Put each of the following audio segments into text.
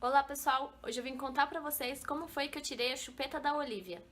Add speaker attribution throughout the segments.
Speaker 1: Olá pessoal, hoje eu vim contar pra vocês como foi que eu tirei a chupeta da Olivia.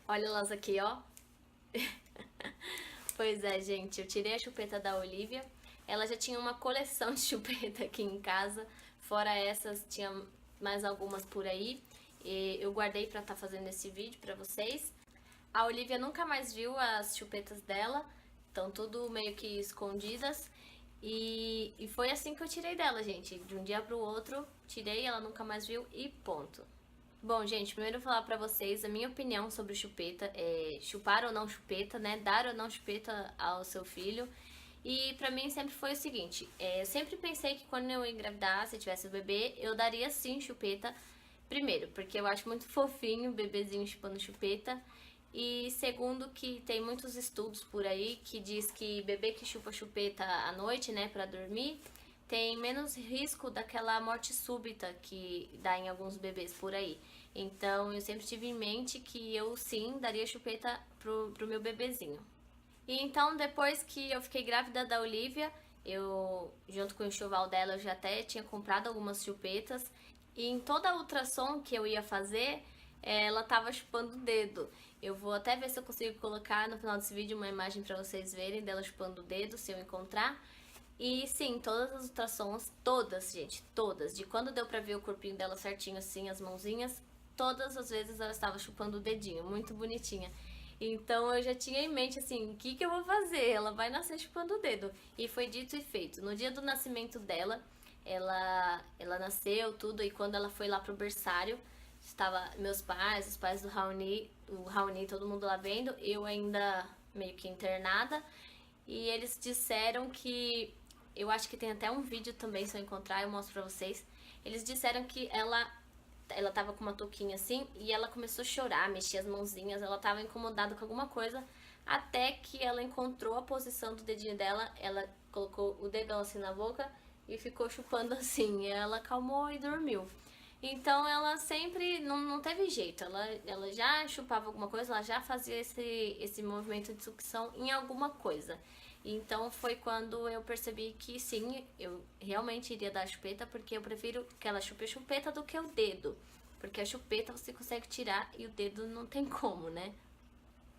Speaker 1: Olha elas aqui, ó. Pois é, gente, eu tirei a chupeta da Olivia. Ela já tinha uma coleção de chupeta aqui em casa. Fora essas, tinha mais algumas por aí. E eu guardei pra estar fazendo esse vídeo pra vocês. A Olivia nunca mais viu as chupetas dela. Estão tudo meio que escondidas. E foi assim que eu tirei dela, gente. De um dia pro outro, tirei, ela nunca mais viu e ponto. Bom, gente, primeiro eu vou falar pra vocês a minha opinião sobre chupeta, chupar ou não chupeta, né? Dar ou não chupeta ao seu filho. E pra mim sempre foi o seguinte, eu sempre pensei que quando eu engravidasse, tivesse o bebê, eu daria sim chupeta. Primeiro, porque eu acho muito fofinho o bebezinho chupando chupeta. E segundo, que tem muitos estudos por aí que diz que bebê que chupa chupeta à noite, né, pra dormir, tem menos risco daquela morte súbita que dá em alguns bebês por aí. Então eu sempre tive em mente que eu sim daria chupeta pro meu bebezinho. E então depois que eu fiquei grávida da Olivia, eu junto com o enxoval dela eu já até tinha comprado algumas chupetas. E em toda a ultrassom que eu ia fazer, ela tava chupando o dedo. Eu vou até ver se eu consigo colocar no final desse vídeo uma imagem pra vocês verem dela chupando o dedo, se eu encontrar. E sim, todas as ultrassons, todas, gente, todas, de quando deu pra ver o corpinho dela certinho assim, as mãozinhas, todas as vezes ela estava chupando o dedinho, muito bonitinha. Então eu já tinha em mente assim, o que que eu vou fazer? Ela vai nascer chupando o dedo. E foi dito e feito. No dia do nascimento dela, ela nasceu tudo e quando ela foi lá pro berçário, estava meus pais, os pais do Raoni, o Raoni, todo mundo lá vendo, eu ainda meio que internada. E eles disseram que eu acho que tem até um vídeo também, se eu encontrar, eu mostro pra vocês. Eles disseram que ela tava com uma touquinha assim e ela começou a chorar, mexer as mãozinhas, ela tava incomodada com alguma coisa, até que ela encontrou a posição do dedinho dela, ela colocou o dedão assim na boca e ficou chupando assim, e ela acalmou e dormiu. Então ela sempre não teve jeito, ela já chupava alguma coisa, ela já fazia esse movimento de sucção em alguma coisa. Então foi quando eu percebi que sim, eu realmente iria dar a chupeta, porque eu prefiro que ela chupe a chupeta do que o dedo. Porque a chupeta você consegue tirar e o dedo não tem como, né?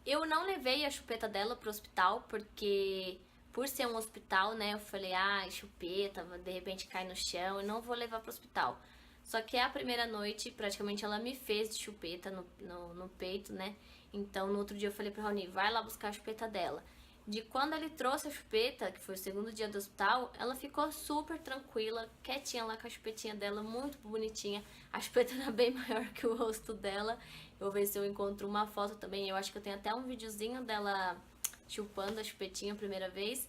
Speaker 1: Eu não levei a chupeta dela pro hospital, porque por ser um hospital, né, eu falei, chupeta, de repente cai no chão, eu não vou levar pro hospital. Só que a primeira noite, praticamente, ela me fez de chupeta no peito, né? Então, no outro dia eu falei pra Raoni, vai lá buscar a chupeta dela. De quando ele trouxe a chupeta, que foi o segundo dia do hospital, ela ficou super tranquila, quietinha lá com a chupetinha dela, muito bonitinha. A chupeta era bem maior que o rosto dela. Eu vou ver se eu encontro uma foto também. Eu acho que eu tenho até um videozinho dela chupando a chupetinha a primeira vez.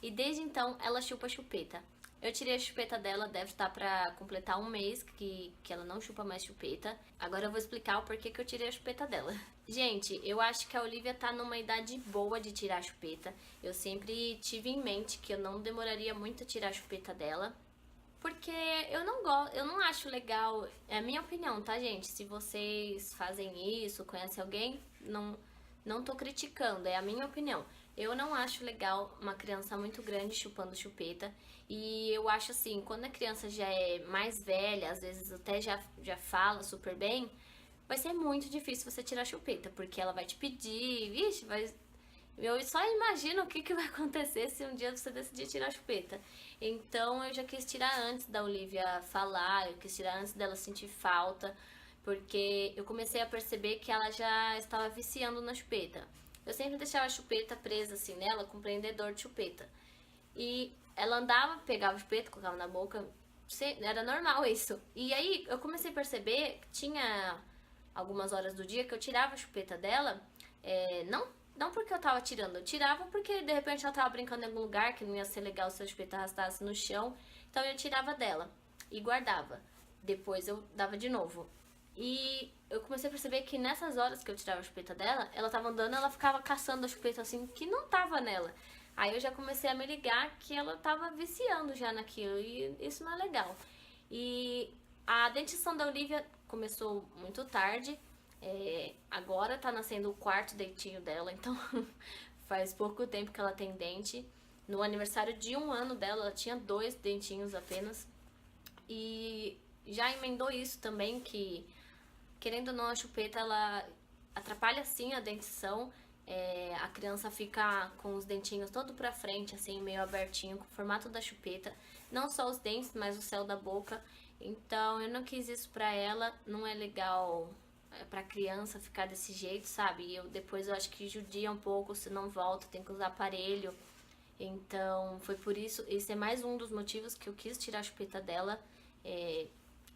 Speaker 1: E desde então ela chupa a chupeta. Eu tirei a chupeta dela, deve estar pra completar um mês que ela não chupa mais chupeta. Agora eu vou explicar o porquê que eu tirei a chupeta dela. Gente, eu acho que a Olivia tá numa idade boa de tirar a chupeta. Eu sempre tive em mente que eu não demoraria muito a tirar a chupeta dela. Porque eu não acho legal, é a minha opinião, tá, gente? Se vocês fazem isso, conhecem alguém, não tô criticando, é a minha opinião. Eu não acho legal uma criança muito grande chupando chupeta. E eu acho assim, quando a criança já é mais velha, às vezes até já fala super bem, vai ser muito difícil você tirar a chupeta, porque ela vai te pedir, vixe, vai. Eu só imagino o que vai acontecer se um dia você decidir tirar a chupeta. Então eu já quis tirar antes da Olivia falar, eu quis tirar antes dela sentir falta, porque eu comecei a perceber que ela já estava viciando na chupeta. Eu sempre deixava a chupeta presa assim nela com prendedor de chupeta. E ela andava, pegava a chupeta, colocava na boca, era normal isso. E aí eu comecei a perceber que tinha algumas horas do dia que eu tirava a chupeta dela, não porque eu tava tirando, eu tirava porque de repente ela tava brincando em algum lugar que não ia ser legal se a chupeta arrastasse no chão, então eu tirava dela e guardava. Depois eu dava de novo. E eu comecei a perceber que nessas horas que eu tirava a chupeta dela, ela tava andando, ela ficava caçando a chupeta assim que não tava nela. Aí eu já comecei a me ligar que ela tava viciando já naquilo e isso não é legal. E a dentição da Olivia começou muito tarde. Agora tá nascendo o quarto dentinho dela, então faz pouco tempo que ela tem dente. No aniversário de 1 ano dela, ela tinha 2 dentinhos apenas. E já emendou isso também, que querendo ou não, a chupeta ela atrapalha sim a dentição. A criança fica com os dentinhos todo pra frente, assim, meio abertinho, com o formato da chupeta. Não só os dentes, mas o céu da boca. Então eu não quis isso pra ela, não é legal pra criança ficar desse jeito, sabe? Depois eu acho que judia um pouco, se não volta, tem que usar aparelho. Então foi por isso, esse é mais um dos motivos que eu quis tirar a chupeta dela.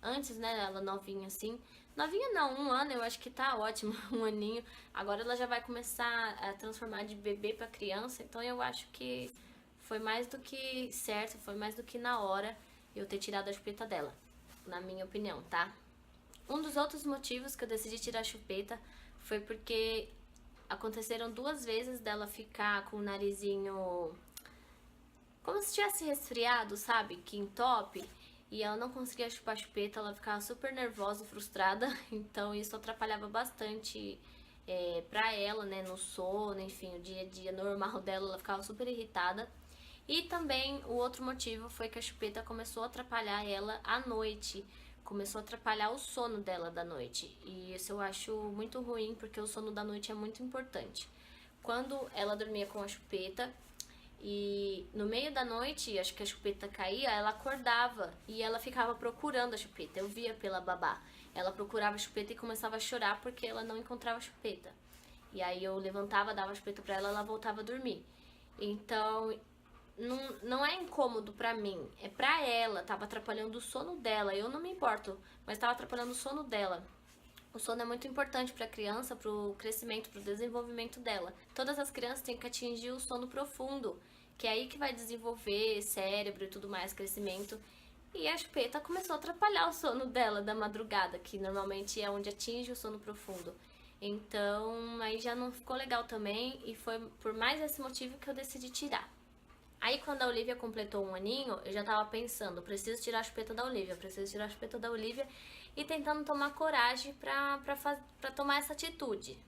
Speaker 1: Antes, né, ela novinha assim. Novinha não, 1 ano eu acho que tá ótimo, 1 aninho. Agora ela já vai começar a transformar de bebê pra criança, então eu acho que foi mais do que certo, foi mais do que na hora eu ter tirado a chupeta dela, na minha opinião, tá? Um dos outros motivos que eu decidi tirar a chupeta foi porque aconteceram 2 vezes dela ficar com o narizinho como se tivesse resfriado, sabe? Que entope. E ela não conseguia chupar a chupeta, ela ficava super nervosa e frustrada. Então isso atrapalhava bastante pra ela, né? No sono, enfim, o dia a dia normal dela, ela ficava super irritada. E também o outro motivo foi que a chupeta começou a atrapalhar ela à noite. Começou a atrapalhar o sono dela da noite. E isso eu acho muito ruim, porque o sono da noite é muito importante. Quando ela dormia com a chupeta, e no meio da noite, acho que a chupeta caía, ela acordava e ela ficava procurando a chupeta. Eu via pela babá. Ela procurava a chupeta e começava a chorar porque ela não encontrava a chupeta. E aí eu levantava, dava a chupeta pra ela, ela voltava a dormir. Então, não é incômodo pra mim, é pra ela, tava atrapalhando o sono dela. Eu não me importo, mas tava atrapalhando o sono dela. O sono é muito importante para a criança, para o crescimento, para o desenvolvimento dela. Todas as crianças têm que atingir o sono profundo, que é aí que vai desenvolver cérebro e tudo mais, crescimento. E a chupeta começou a atrapalhar o sono dela da madrugada, que normalmente é onde atinge o sono profundo. Então, aí já não ficou legal também, e foi por mais esse motivo que eu decidi tirar. Aí quando a Olivia completou 1 aninho, eu já tava pensando, preciso tirar a chupeta da Olivia, preciso tirar a chupeta da Olivia, e tentando tomar coragem pra tomar essa atitude.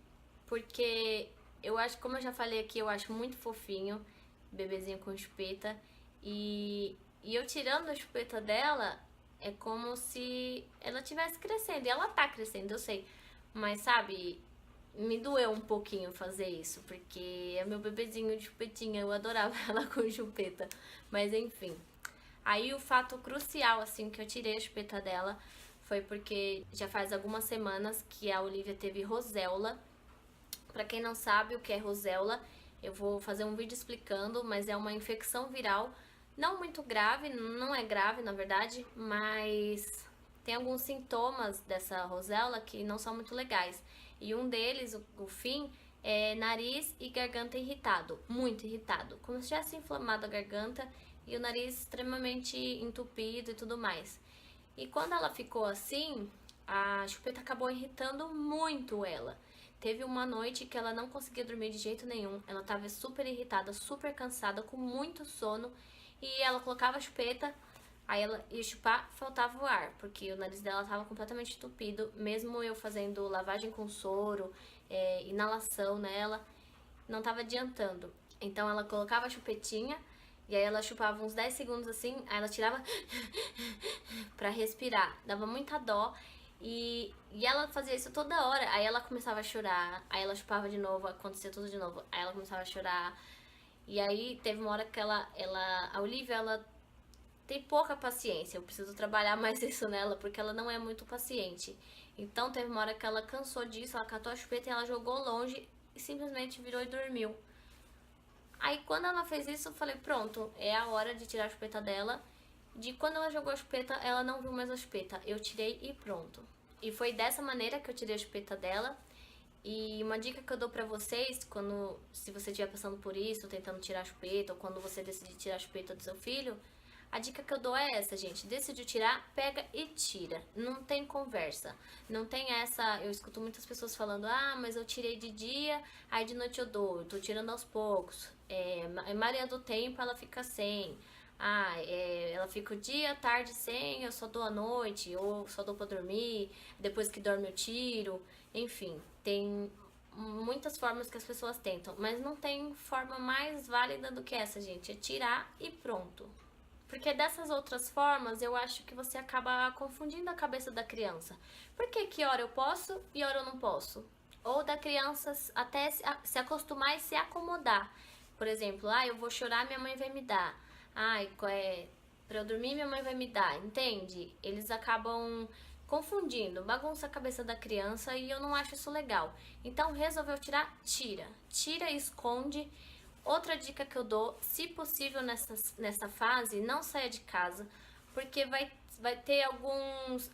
Speaker 1: Porque eu acho, como eu já falei aqui, eu acho muito fofinho, bebezinho com chupeta, e eu tirando a chupeta dela, é como se ela estivesse crescendo, e ela tá crescendo, eu sei, mas sabe, me doeu um pouquinho fazer isso, porque é meu bebezinho de chupetinha, eu adorava ela com chupeta. Mas enfim. Aí o fato crucial, assim, que eu tirei a chupeta dela foi porque já faz algumas semanas que a Olivia teve roséola. Pra quem não sabe o que é roséola, eu vou fazer um vídeo explicando, mas é uma infecção viral não muito grave, não é grave na verdade, mas tem alguns sintomas dessa roséola que não são muito legais. E um deles, o fim, é nariz e garganta irritado, muito irritado, como se tivesse inflamado a garganta e o nariz extremamente entupido e tudo mais. E quando ela ficou assim, a chupeta acabou irritando muito ela. Teve uma noite que ela não conseguia dormir de jeito nenhum, ela estava super irritada, super cansada, com muito sono, e ela colocava a chupeta. Aí ela ia chupar, faltava o ar, porque o nariz dela estava completamente entupido, mesmo eu fazendo lavagem com soro, inalação nela, não estava adiantando. Então ela colocava a chupetinha, e aí ela chupava uns 10 segundos assim, aí ela tirava pra respirar, dava muita dó, e ela fazia isso toda hora, aí ela começava a chorar, aí ela chupava de novo, acontecia tudo de novo, aí ela começava a chorar, e aí teve uma hora que a Olivia, ela tem pouca paciência, eu preciso trabalhar mais isso nela, porque ela não é muito paciente. Então teve uma hora que ela cansou disso, ela catou a chupeta e ela jogou longe e simplesmente virou e dormiu. Aí quando ela fez isso, eu falei, pronto, é a hora de tirar a chupeta dela. De quando ela jogou a chupeta, ela não viu mais a chupeta, eu tirei e pronto. E foi dessa maneira que eu tirei a chupeta dela. E uma dica que eu dou pra vocês, se você estiver passando por isso, tentando tirar a chupeta, ou quando você decidir tirar a chupeta do seu filho, a dica que eu dou é essa, gente. Decidiu tirar, pega e tira. Não tem conversa. Não tem essa... Eu escuto muitas pessoas falando, ah, mas eu tirei de dia, aí de noite eu dou. Eu tô tirando aos poucos. A maioria do tempo ela fica sem. ela fica o dia, tarde sem, eu só dou à noite, ou só dou pra dormir, depois que dorme eu tiro. Enfim, tem muitas formas que as pessoas tentam, mas não tem forma mais válida do que essa, gente. É tirar e pronto. Porque dessas outras formas, eu acho que você acaba confundindo a cabeça da criança. Por que hora eu posso e hora eu não posso? Ou da criança até se acostumar e se acomodar. Por exemplo, eu vou chorar, minha mãe vai me dar. Pra eu dormir, minha mãe vai me dar. Entende? Eles acabam confundindo, bagunça a cabeça da criança e eu não acho isso legal. Então, resolveu tirar? Tira. Tira e esconde. Outra dica que eu dou, se possível nessa fase, não saia de casa, porque vai ter alguns...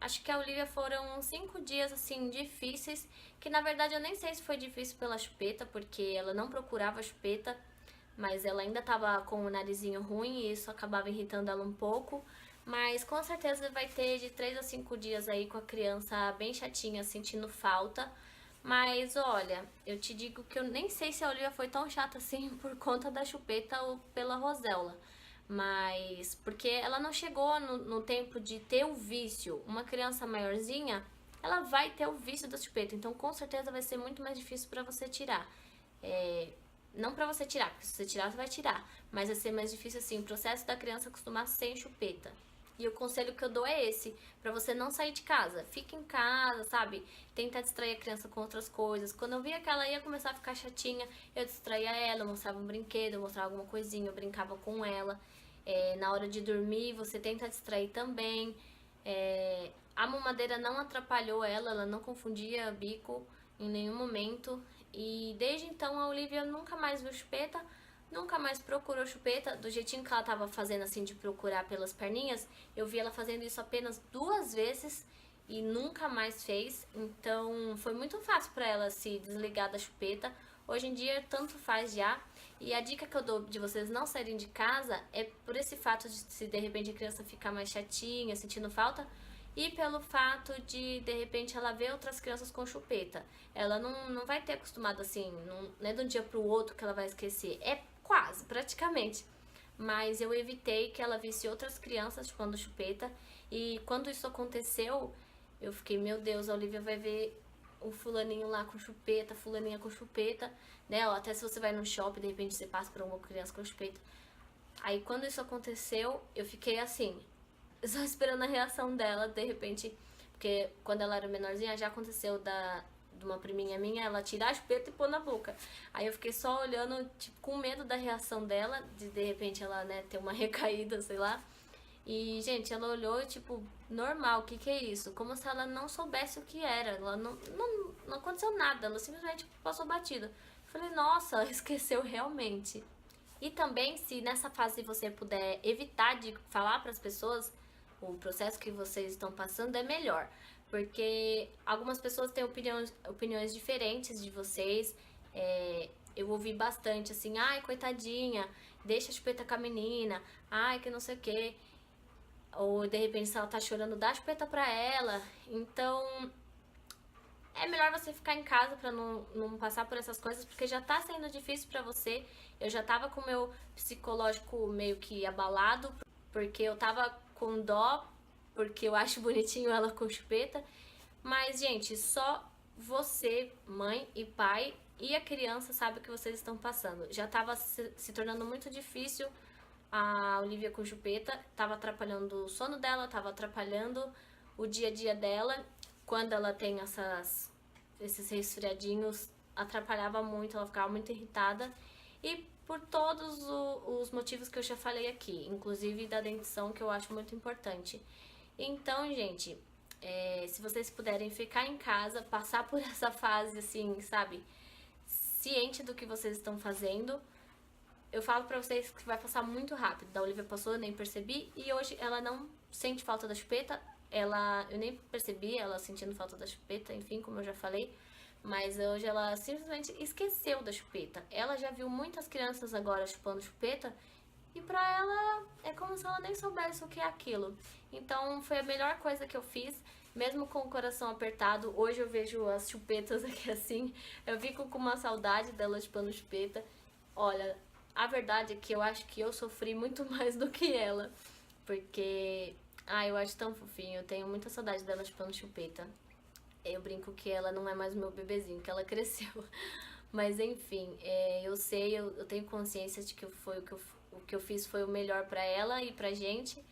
Speaker 1: Acho que a Olivia foram 5 dias, assim, difíceis, que na verdade eu nem sei se foi difícil pela chupeta, porque ela não procurava chupeta, mas ela ainda tava com o narizinho ruim e isso acabava irritando ela um pouco. Mas com certeza vai ter de 3 a 5 dias aí com a criança bem chatinha, sentindo falta. Mas olha, eu te digo que eu nem sei se a Olivia foi tão chata assim por conta da chupeta ou pela Rosella. Mas porque ela não chegou no tempo de ter o vício. Uma criança maiorzinha, ela vai ter o vício da chupeta. Então com certeza vai ser muito mais difícil pra você tirar. Não pra você tirar, porque se você tirar, você vai tirar. Mas vai ser mais difícil assim, o processo da criança acostumar sem chupeta. E o conselho que eu dou é esse, pra você não sair de casa. Fica em casa, sabe? Tenta distrair a criança com outras coisas. Quando eu via que ela ia começar a ficar chatinha, eu distraía ela, eu mostrava um brinquedo, eu mostrava alguma coisinha, eu brincava com ela. Na hora de dormir, você tenta distrair também. A mamadeira não atrapalhou ela, ela não confundia bico em nenhum momento. E desde então a Olivia nunca mais viu chupeta, nunca mais procurou chupeta. Do jeitinho que ela tava fazendo assim de procurar pelas perninhas, eu vi ela fazendo isso apenas 2 vezes e nunca mais fez. Então foi muito fácil para ela se desligar da chupeta. Hoje em dia tanto faz já. E a dica que eu dou de vocês não saírem de casa é por esse fato de se de repente a criança ficar mais chatinha, sentindo falta, e pelo fato de repente, ela ver outras crianças com chupeta. Ela não vai ter acostumado assim, não é de um dia pro outro que ela vai esquecer. É quase, praticamente. Mas eu evitei que ela visse outras crianças chupando chupeta. E quando isso aconteceu, eu fiquei, meu Deus, a Olivia vai ver o fulaninho lá com chupeta, fulaninha com chupeta, né? Ou até se você vai no shopping, de repente você passa por uma criança com chupeta. Aí quando isso aconteceu, eu fiquei assim, só esperando a reação dela, de repente, porque quando ela era menorzinha já aconteceu de uma priminha minha, ela tirar a chupeta e pôr na boca. Aí eu fiquei só olhando, tipo, com medo da reação dela, de repente ela, né, ter uma recaída, sei lá. E, gente, ela olhou, tipo, normal, o que é isso? Como se ela não soubesse o que era. Ela não aconteceu nada, ela simplesmente passou batida. Falei, nossa, ela esqueceu realmente. E também, se nessa fase você puder evitar de falar para as pessoas o processo que vocês estão passando, é melhor. Porque algumas pessoas têm opiniões diferentes de vocês. Eu ouvi bastante assim, ai, coitadinha, deixa a chupeta com a menina, ai, que não sei o quê. Ou de repente, se ela tá chorando, dá a chupeta pra ela. Então, é melhor você ficar em casa pra não passar por essas coisas, porque já tá sendo difícil pra você. Eu já tava com o meu psicológico meio que abalado, porque eu tava com dó, porque eu acho bonitinho ela com chupeta. Mas, gente, só você, mãe e pai e a criança sabe o que vocês estão passando. Já tava se tornando muito difícil a Olivia com chupeta, tava atrapalhando o sono dela, tava atrapalhando o dia a dia dela. Quando ela tem esses resfriadinhos, atrapalhava muito, ela ficava muito irritada. E por todos os motivos que eu já falei aqui, inclusive da dentição, que eu acho muito importante. Então, gente, se vocês puderem ficar em casa, passar por essa fase, assim, sabe, ciente do que vocês estão fazendo, eu falo pra vocês que vai passar muito rápido. Da Olivia passou, eu nem percebi, e hoje ela não sente falta da chupeta, eu nem percebi ela sentindo falta da chupeta, enfim, como eu já falei. Mas hoje ela simplesmente esqueceu da chupeta. Ela já viu muitas crianças agora chupando chupeta e pra ela é como se ela nem soubesse o que é aquilo. Então foi a melhor coisa que eu fiz, mesmo com o coração apertado. Hoje eu vejo as chupetas aqui assim, eu fico com uma saudade dela chupando chupeta. Olha, a verdade é que eu acho que eu sofri muito mais do que ela. Porque, eu acho tão fofinho, eu tenho muita saudade dela chupando chupeta. Eu brinco que ela não é mais meu bebezinho, que ela cresceu. Mas enfim, eu sei, eu tenho consciência de que o que eu fiz foi o melhor pra ela e pra gente.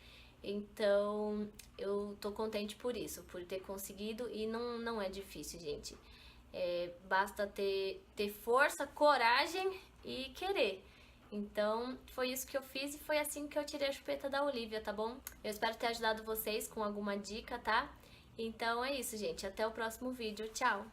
Speaker 1: Então eu tô contente por isso, por ter conseguido, e não é difícil, gente. Basta ter força, coragem e querer. Então foi isso que eu fiz e foi assim que eu tirei a chupeta da Olivia, tá bom? Eu espero ter ajudado vocês com alguma dica, tá? Então é isso, gente. Até o próximo vídeo. Tchau!